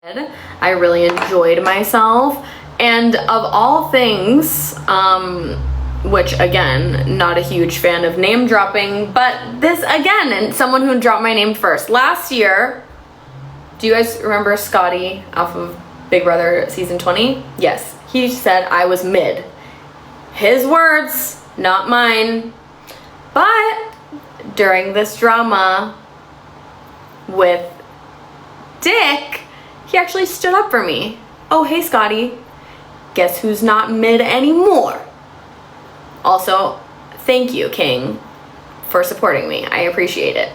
I really enjoyed myself, and of all things, which again, not a huge fan of name dropping, but this again, and someone who dropped my name first. Last year, do you guys remember Scotty off of Big Brother season 20? Yes, he said I was mid. His words, not mine. But during this drama with Dick, he actually stood up for me. Oh, hey, Scotty. Guess who's not mid anymore? Also, thank you, King, for supporting me. I appreciate it.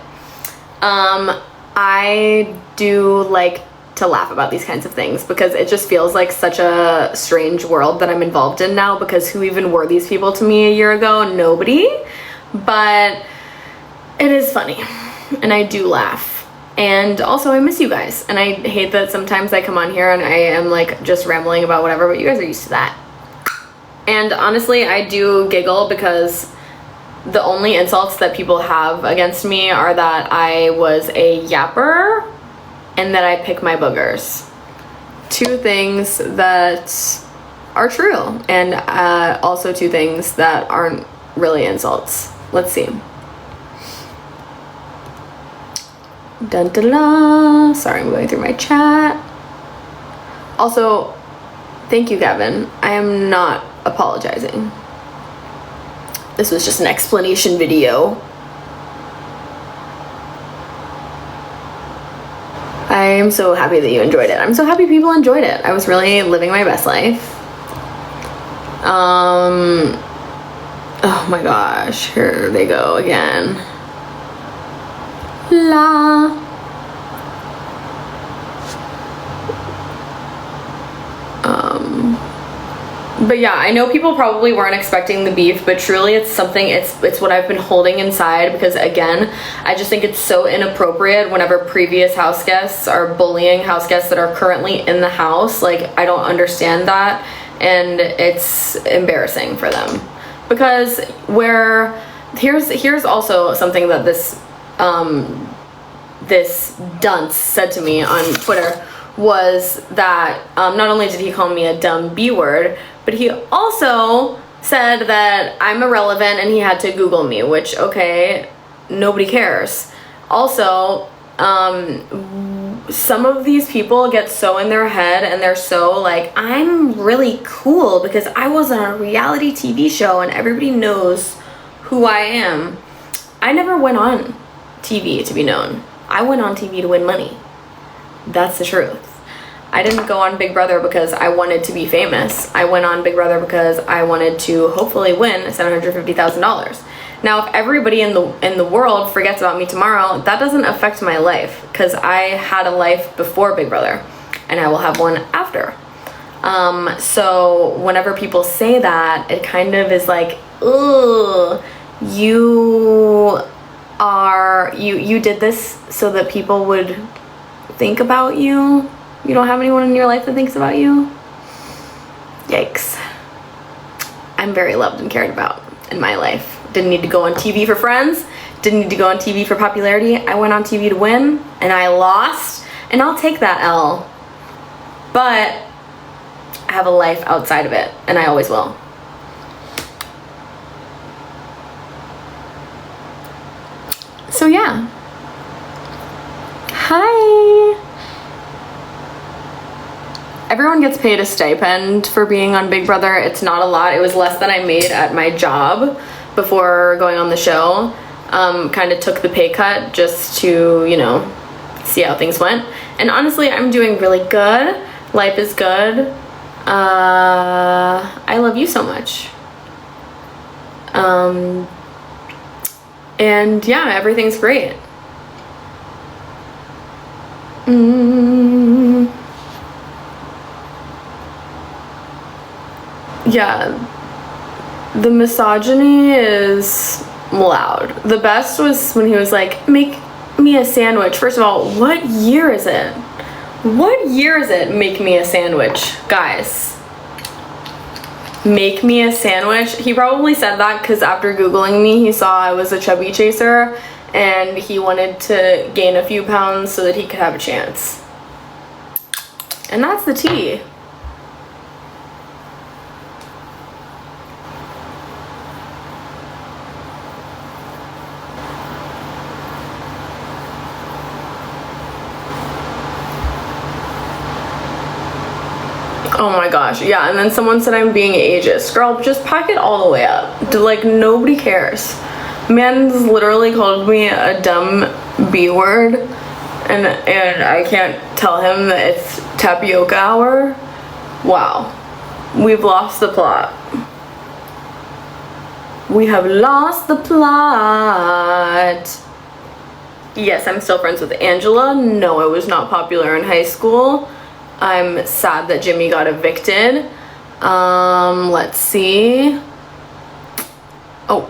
I do like to laugh about these kinds of things because it just feels like such a strange world that I'm involved in now, because who even were these people to me a year ago? Nobody. But it is funny, and I do laugh. And also, I miss you guys, and I hate that sometimes I come on here and I am like just rambling about whatever, but you guys are used to that. And honestly, I do giggle because the only insults that people have against me are that I was a yapper and that I pick my boogers. Two things that are true, and also two things that aren't really insults. Let's see. Dun, dun, dun. Sorry, I'm going through my chat. Also, thank you, Gavin. I am not apologizing. This was just an explanation video. I am so happy that you enjoyed it. I'm so happy people enjoyed it. I was really living my best life. Oh my gosh, here they go again. La. But yeah, I know people probably weren't expecting the beef, but truly it's something, it's what I've been holding inside, because again, I just think it's so inappropriate whenever previous house guests are bullying house guests that are currently in the house. Like, I don't understand that, and it's embarrassing for them. Because here's also something that this dunce said to me on Twitter, was that not only did he call me a dumb B word, but he also said that I'm irrelevant and he had to Google me, which, okay, nobody cares. Also, some of these people get so in their head and they're so like, I'm really cool because I was on a reality TV show and everybody knows who I am. I never went on TV to be known. I went on TV to win money. That's the truth. I didn't go on Big Brother because I wanted to be famous. I went on Big Brother because I wanted to hopefully win $750,000. Now, if everybody in the world forgets about me tomorrow, that doesn't affect my life, because I had a life before Big Brother and I will have one after. So whenever people say that, it kind of is like, ugh, you did this so that people would think about you. You don't have anyone in your life that thinks about you? Yikes. I'm very loved and cared about in my life. Didn't need to go on TV for friends. Didn't need to go on TV for popularity. I went on TV to win, and I lost, and I'll take that L. But I have a life outside of it, and I always will. So yeah. Hi. Everyone gets paid a stipend for being on Big Brother. It's not a lot. It was less than I made at my job before going on the show. Kind of took the pay cut just to, you know, see how things went. And honestly, I'm doing really good. Life is good. I love you so much. And yeah, everything's great. Yeah, the misogyny is loud. The best was when he was like, make me a sandwich. First of all, what year is it? What year is it, make me a sandwich? Guys, make me a sandwich? He probably said that because after Googling me, he saw I was a chubby chaser and he wanted to gain a few pounds so that he could have a chance. And that's the tea. Oh my gosh, yeah, and then someone said I'm being ageist. Girl, just pack it all the way up. Like, nobody cares. Man's literally called me a dumb B word, and I can't tell him that it's tapioca hour. Wow. We've lost the plot. We have lost the plot. Yes, I'm still friends with Angela. No, I was not popular in high school. I'm sad that Jimmy got evicted. Let's see. Oh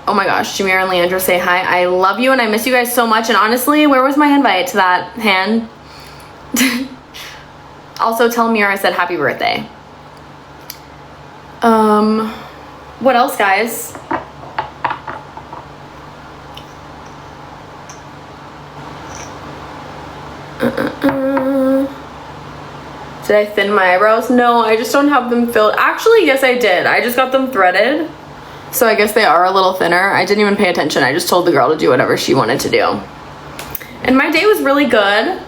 my gosh, Jameer and Leandra say hi. I love you and I miss you guys so much. And honestly, where was my invite to that, Han? Also, tell Mira I said happy birthday. What else, guys? Did I thin my eyebrows? No, I just don't have them filled. Actually, yes, I did. I just got them threaded. So I guess they are a little thinner. I didn't even pay attention. I just told the girl to do whatever she wanted to do. And my day was really good.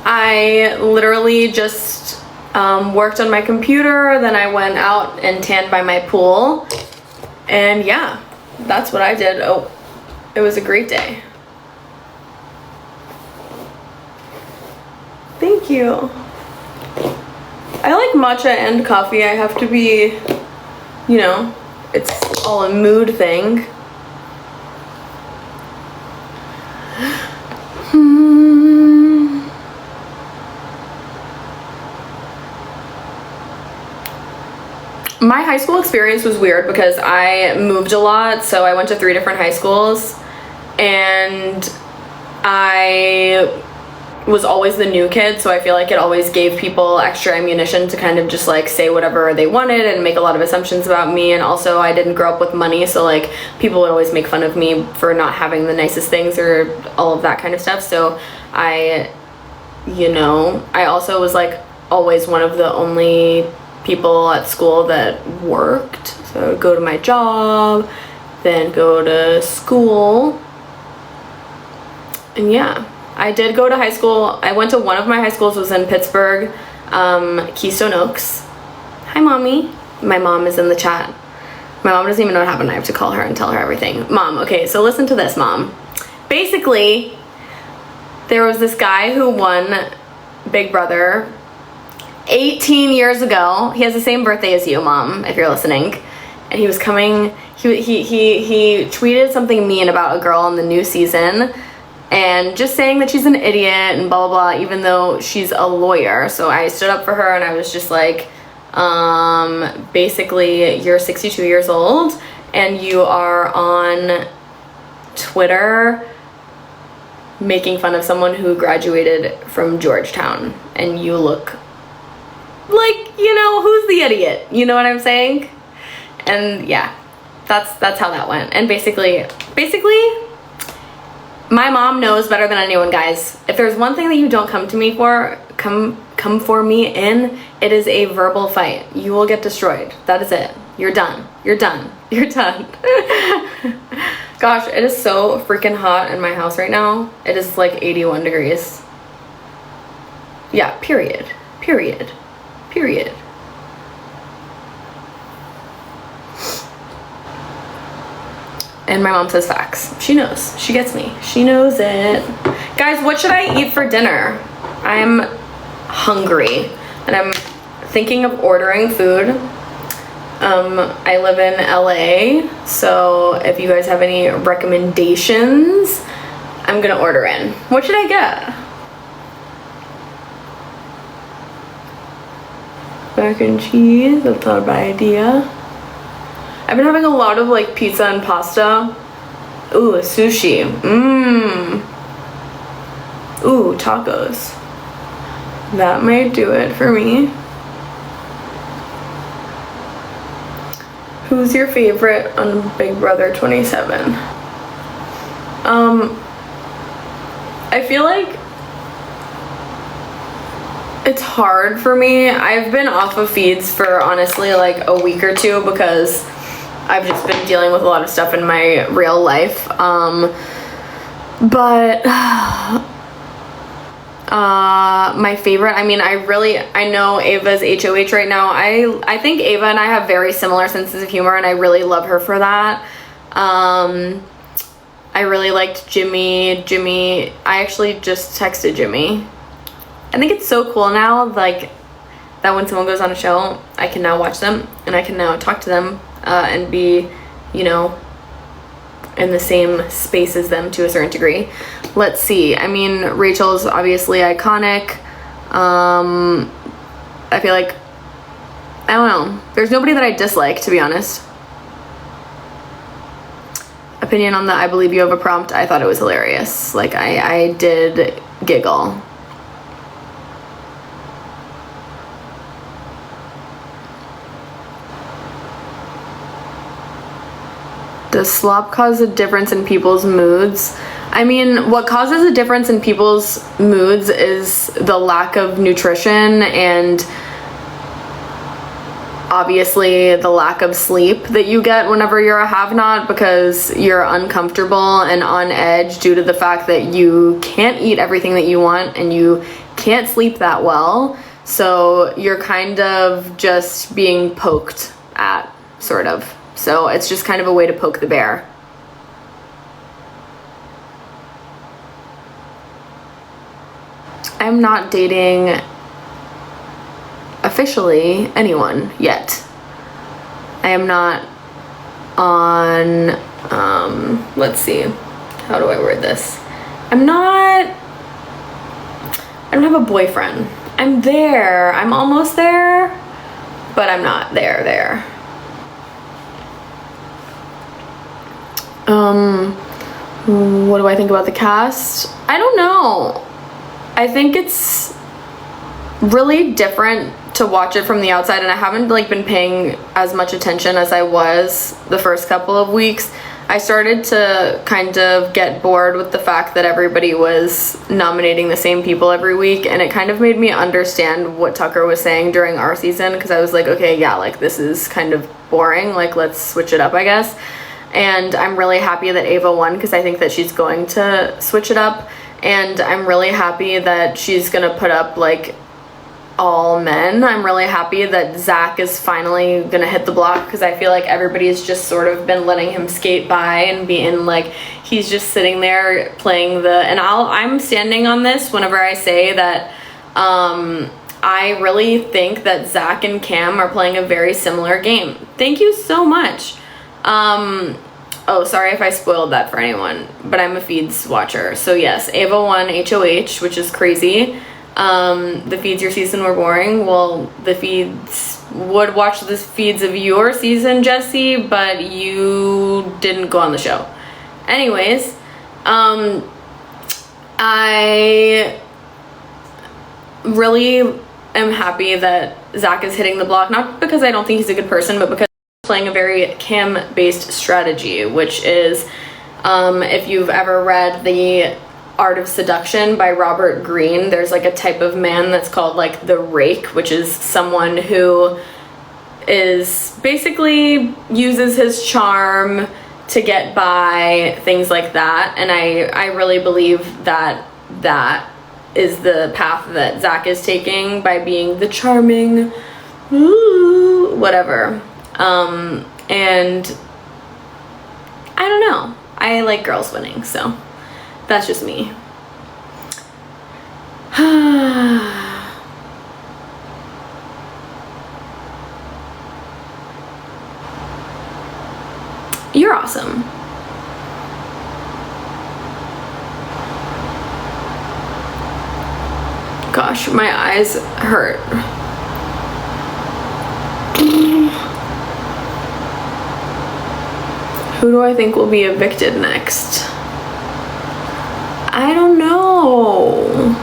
I literally just worked on my computer. Then I went out and tanned by my pool. And yeah, that's what I did. Oh, it was a great day. Thank you. I like matcha and coffee. I have to be, you know, it's all a mood thing. My high school experience was weird because I moved a lot, so I went to 3 different high schools, and I was always the new kid, so I feel like it always gave people extra ammunition to kind of just like say whatever they wanted and make a lot of assumptions about me. And also I didn't grow up with money, so like people would always make fun of me for not having the nicest things or all of that kind of stuff. So I also was like always one of the only people at school that worked. So I would go to my job, then go to school, and yeah. I did go to high school. I went to one of my high schools was in Pittsburgh, Keystone Oaks. Hi, Mommy. My mom is in the chat. My mom doesn't even know what happened. I have to call her and tell her everything. Mom, okay, so listen to this, Mom. Basically, there was this guy who won Big Brother 18 years ago. He has the same birthday as you, Mom, if you're listening. And he was coming, he tweeted something mean about a girl in the new season, and just saying that she's an idiot and blah, blah, blah, even though she's a lawyer. So I stood up for her and I was just like, basically, you're 62 years old and you are on Twitter making fun of someone who graduated from Georgetown, and you look like, you know, who's the idiot? You know what I'm saying? And yeah, that's how that went. And basically, my mom knows better than anyone, guys. If there's one thing that you don't come to me for, come for me in, it is a verbal fight. You will get destroyed. That is it. You're done. You're done. You're done. Gosh, it is so freaking hot in my house right now. It is like 81 degrees. Yeah, period. Period. Period. And my mom says facts. She knows. She gets me. She knows it. Guys, what should I eat for dinner? I'm hungry and I'm thinking of ordering food. I live in LA, so if you guys have any recommendations, I'm gonna order in. What should I get? Mac and cheese, that's not a bad idea. I've been having a lot of like pizza and pasta. Ooh, sushi. Ooh, tacos. That might do it for me. Who's your favorite on Big Brother 27? I feel like It's hard for me. I've been off of feeds for honestly like a week or two because I've just been dealing with a lot of stuff in my real life. But my favorite, I mean, I know Ava's HOH right now. I think Ava and I have very similar senses of humor, and I really love her for that. I really liked Jimmy. I actually just texted Jimmy. I think it's so cool now, like, that when someone goes on a show, I can now watch them, and I can now talk to them, and be, you know, in the same space as them to a certain degree. Let's see. I mean, Rachel's obviously iconic. I feel like, I don't know. There's nobody that I dislike, to be honest. Opinion on the I Believe You Have a Prompt. I thought it was hilarious. Like, I did giggle. Does slop cause a difference in people's moods? I mean, what causes a difference in people's moods is the lack of nutrition and obviously the lack of sleep that you get whenever you're a have-not, because you're uncomfortable and on edge due to the fact that you can't eat everything that you want and you can't sleep that well. So you're kind of just being poked at, sort of. So it's just kind of a way to poke the bear. I'm not dating officially anyone yet. I am not on, let's see, how do I word this? I don't have a boyfriend. I'm there, I'm almost there, but I'm not there. What do I think about the cast? I don't know. I think it's really different to watch it from the outside, and I haven't like been paying as much attention as I was the first couple of weeks. I started to kind of get bored with the fact that everybody was nominating the same people every week, and it kind of made me understand what Tucker was saying during our season, because I was like, okay, yeah, like this is kind of boring, like let's switch it up, I guess. And I'm really happy that Ava won because I think that she's going to switch it up. And I'm really happy that she's gonna put up like all men. I'm really happy that Zach is finally gonna hit the block, because I feel like everybody's just sort of been letting him skate by and being like, he's just sitting there playing the, and I'm standing on this whenever I say that I really think that Zach and Cam are playing a very similar game. Thank you so much. Oh, sorry if I spoiled that for anyone, but I'm a feeds watcher. So yes, Ava won HOH, which is crazy. The feeds your season were boring. Well, the feeds would watch the feeds of your season, Jesse, but you didn't go on the show. Anyways, I really am happy that Zach is hitting the block, not because I don't think he's a good person, but because playing a very Cam-based strategy, which is, if you've ever read The Art of Seduction by Robert Greene, there's like a type of man that's called like the rake, which is someone who is basically uses his charm to get by, things like that. And I really believe that that is the path that Zach is taking by being the charming, whatever. And I don't know, I like girls winning, so that's just me. You're awesome. Gosh, my eyes hurt. Who do I think will be evicted next? I don't know.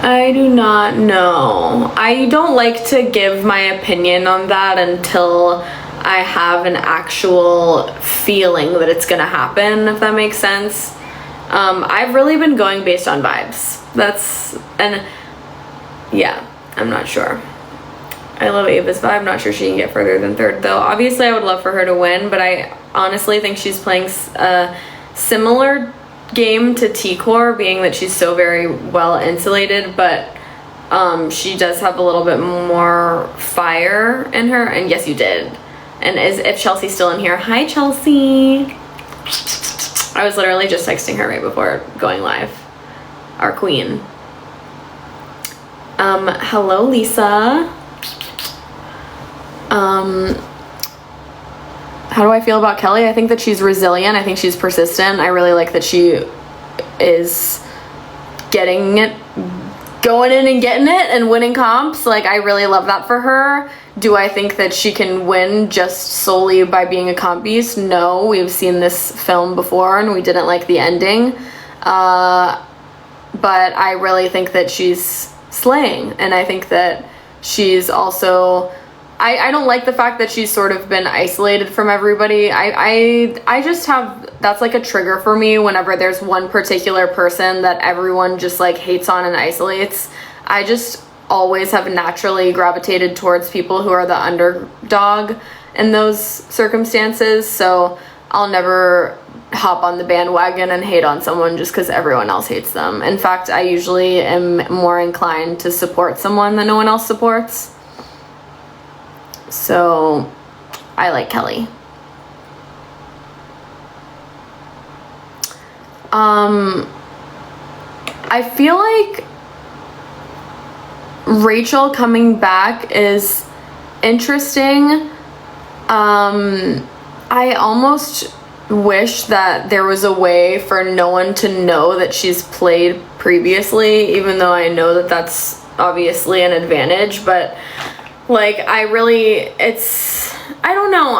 I do not know. I don't like to give my opinion on that until I have an actual feeling that it's gonna happen, if that makes sense. I've really been going based on vibes. And yeah, I'm not sure. I love Ava's vibe. I'm not sure she can get further than third, though. Obviously, I would love for her to win, but I honestly think she's playing a similar game to T-Core, being that she's so very well insulated, but she does have a little bit more fire in her. And yes, you did. And if Chelsea's still in here, hi Chelsea. I was literally just texting her right before going live. Our queen. Hello Lisa. How do I feel about Kelly? I think that she's resilient. I think she's persistent. I really like that she is getting it, going in and getting it and winning comps. Like, I really love that for her. Do I think that she can win just solely by being a comp beast? No, we've seen this film before and we didn't like the ending. But I really think that she's slaying, and I think that she's also... I don't like the fact that she's sort of been isolated from everybody. I just have, that's like a trigger for me whenever there's one particular person that everyone just like hates on and isolates. I just always have naturally gravitated towards people who are the underdog in those circumstances. So I'll never hop on the bandwagon and hate on someone just because everyone else hates them. In fact, I usually am more inclined to support someone that no one else supports. So I like Kelly. I feel like Rachel coming back is interesting. I almost wish that there was a way for no one to know that she's played previously, even though I know that that's obviously an advantage, but like, I don't know.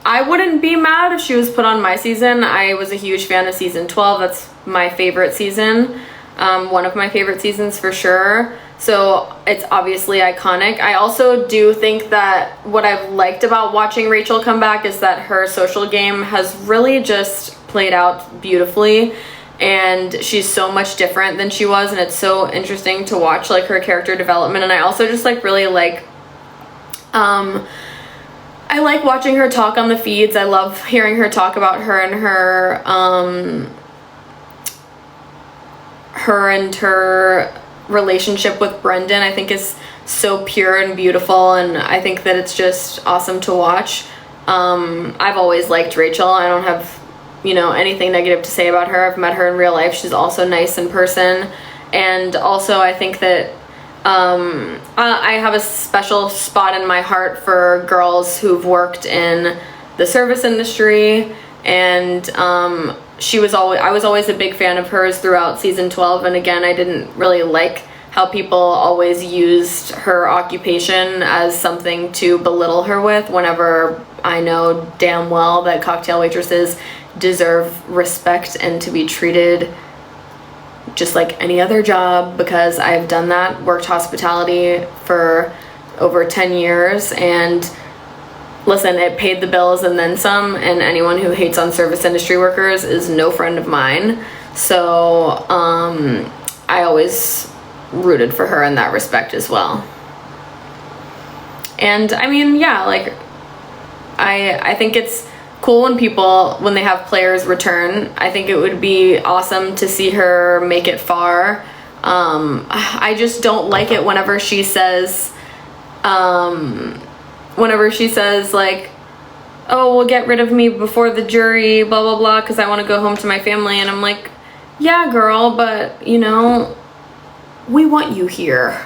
I wouldn't be mad if she was put on my season. I was a huge fan of season 12. That's my favorite season. One of my favorite seasons for sure. So it's obviously iconic. I also do think that what I've liked about watching Rachel come back is that her social game has really just played out beautifully. And she's so much different than she was. And it's so interesting to watch like her character development. And I also just like really like... I like watching her talk on the feeds. I love hearing her talk about her and her relationship with Brendan. I think is so pure and beautiful, and I think that it's just awesome to watch. I've always liked Rachel. I don't have, anything negative to say about her. I've met her in real life. She's also nice in person. And also I think that I have a special spot in my heart for girls who've worked in the service industry, and I was always a big fan of hers throughout season 12, and again, I didn't really like how people always used her occupation as something to belittle her with, whenever I know damn well that cocktail waitresses deserve respect and to be treated just like any other job, because I've done that, worked hospitality for over 10 years, and listen, it paid the bills and then some, and anyone who hates on service industry workers is no friend of mine. So I always rooted for her in that respect as well. And I mean, yeah, like I think it's cool when they have players return. I think it would be awesome to see her make it far. I just don't like it whenever she says like, oh, well, get rid of me before the jury, blah blah blah, because I want to go home to my family. And I'm like, yeah girl, but we want you here.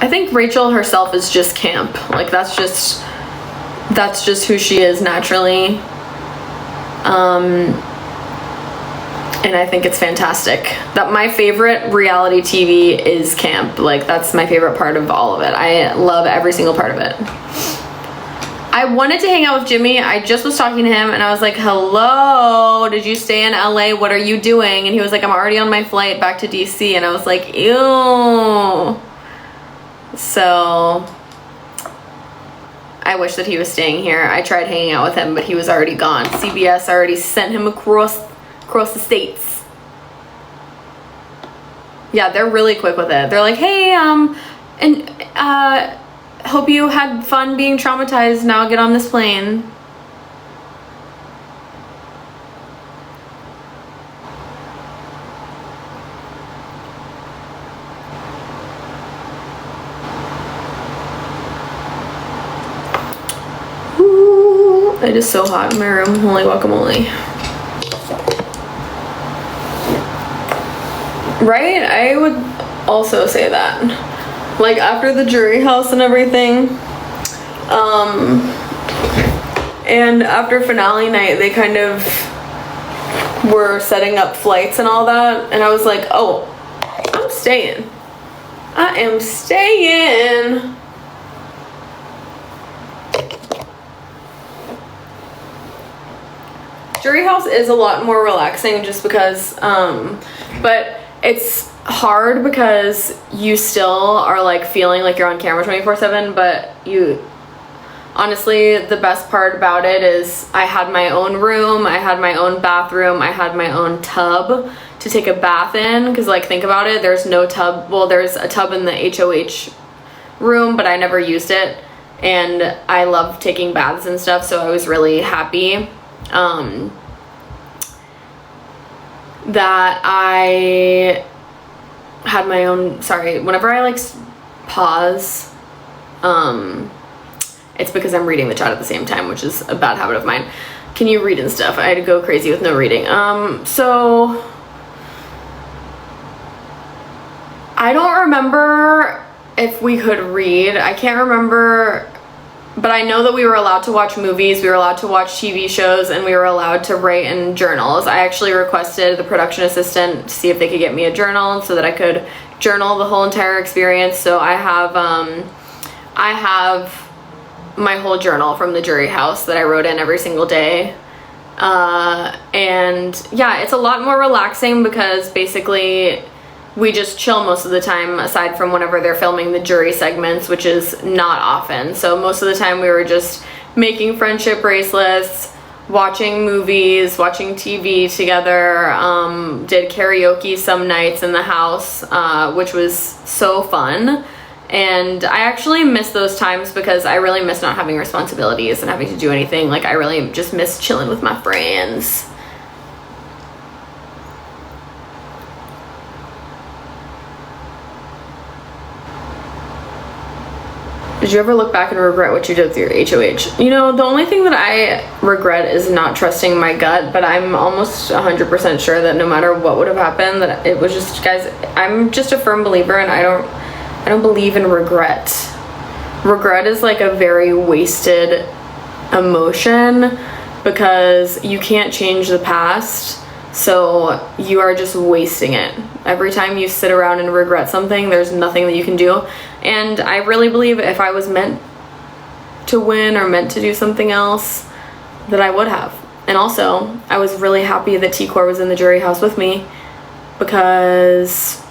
I think Rachel herself is just camp. Like, that's just who she is naturally. And I think it's fantastic. That my favorite reality TV is camp. Like, that's my favorite part of all of it. I love every single part of it. I wanted to hang out with Jimmy. I just was talking to him and I was like, hello, did you stay in LA? What are you doing? And he was like, I'm already on my flight back to DC. And I was like, ew. So I wish that he was staying here. I tried hanging out with him, but he was already gone. CBS already sent him across the states. Yeah, they're really quick with it. They're like, hey, hope you had fun being traumatized. Now get on this plane. It is so hot in my room. Holy guacamole. Right? I would also say that. Like, after the jury house and everything, and after finale night, they kind of were setting up flights and all that, and I was like, oh, I'm staying. I am staying. Jury house is a lot more relaxing just because, but it's hard because you still are like feeling like you're on camera 24/7, but honestly, the best part about it is I had my own room, I had my own bathroom, I had my own tub to take a bath in, because like, think about it, there's no tub, well, there's a tub in the HOH room, but I never used it, and I love taking baths and stuff, so I was really happy that I had my own, sorry, whenever I like pause, it's because I'm reading the chat at the same time, which is a bad habit of mine. Can you read and stuff? I had to go crazy with no reading. So I don't remember if we could read. I can't remember, but I know that we were allowed to watch movies, we were allowed to watch TV shows, and we were allowed to write in journals. I actually requested the production assistant to see if they could get me a journal so that I could journal the whole entire experience. So I have my whole journal from the jury house that I wrote in every single day. And yeah, it's a lot more relaxing because basically we just chill most of the time, aside from whenever they're filming the jury segments, which is not often. So most of the time we were just making friendship bracelets, watching movies, watching TV together, did karaoke some nights in the house, which was so fun. And I actually miss those times because I really miss not having responsibilities and having to do anything. Like, I really just miss chilling with my friends. Did you ever look back and regret what you did with your HOH? You know, the only thing that I regret is not trusting my gut, but I'm almost 100% sure that no matter what would have happened, that it was just, guys, I'm just a firm believer, and I don't believe in regret. Regret is like a very wasted emotion because you can't change the past, so you are just wasting it. Every time you sit around and regret something, there's nothing that you can do. And I really believe if I was meant to win or meant to do something else, that I would have. And also, I was really happy that T-Core was in the jury house with me because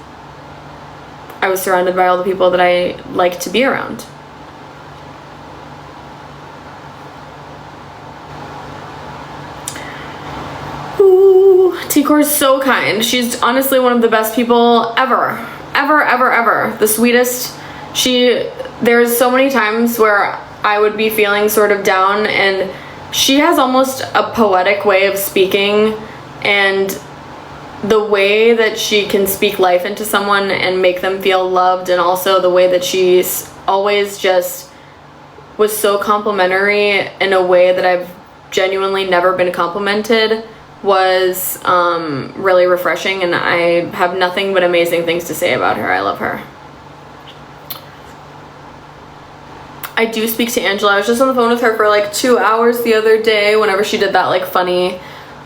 I was surrounded by all the people that I like to be around. Ooh, T-Core is so kind. She's honestly one of the best people ever. Ever, ever, ever. The sweetest. There's so many times where I would be feeling sort of down, and she has almost a poetic way of speaking, and the way that she can speak life into someone and make them feel loved, and also the way that she's always just was so complimentary in a way that I've genuinely never been complimented, was really refreshing, and I have nothing but amazing things to say about her. I love her. I do speak to Angela. I was just on the phone with her for like 2 hours the other day whenever she did that like funny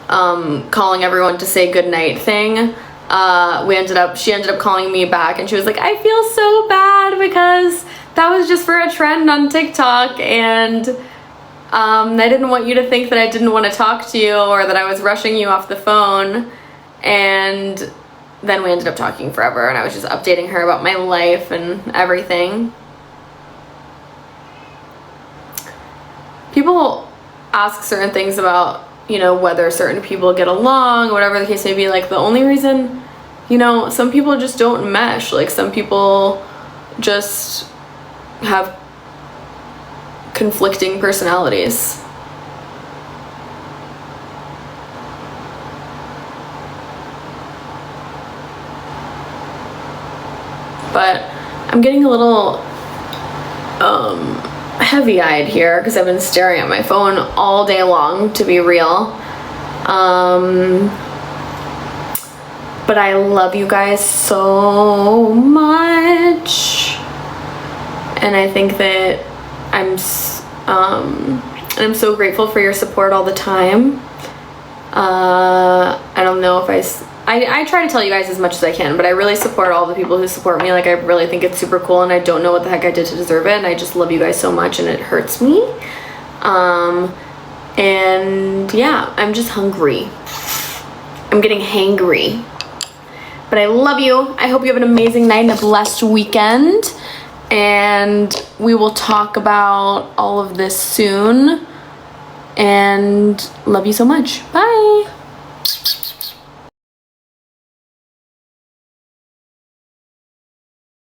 calling everyone to say goodnight thing. She ended up calling me back, and she was like, I feel so bad because that was just for a trend on TikTok, and I didn't want you to think that I didn't want to talk to you or that I was rushing you off the phone. And then we ended up talking forever, and I was just updating her about my life and everything. people ask certain things about, you know, whether certain people get along, or whatever the case may be. Like, the only reason, you know, some people just don't mesh. Like, some people just have conflicting personalities. But I'm getting a little heavy-eyed here because I've been staring at my phone all day long, to be real. But I love you guys so much, and I think that I'm so grateful for your support all the time. I don't know if I try to tell you guys as much as I can, but I really support all the people who support me. Like, I really think it's super cool, and I don't know what the heck I did to deserve it, and I just love you guys so much, and it hurts me. And yeah, I'm just hungry. I'm getting hangry. But I love you. I hope you have an amazing night and a blessed weekend. And we will talk about all of this soon. And love you so much. Bye.